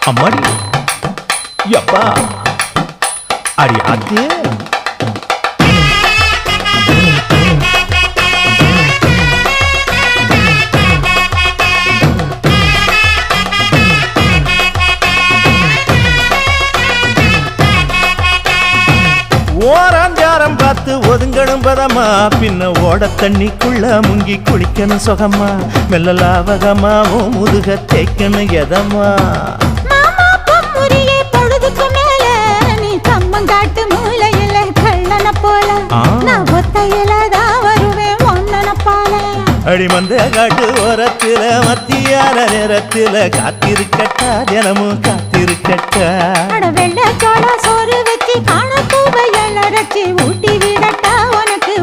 அம்மாடி யப்பா அடி ஆத்தே ஓராஞ்சாரம் பார்த்து ஒதுங்கணும் பதமா பின்ன ஓட தண்ணிக்குள்ள முங்கி குளிக்கணும் சுகமா மெல்ல லாவகமா ஓ முதுக தேய்க்கணும் எதமா காட்டு மூலையில கள்ளன போல நான் ஒத்தையில தான் வருவேன் ஒன்னன போல அடிமந்த காட்டு ஓரத்துல மத்தியான நேரத்துல காத்திருக்கட்டா தினமும் காத்திருக்கட்டா வெள்ள சோள சோறு வச்சு காண பூவையல் அரைச்சி ஊட்டி விடட்டா உனக்கு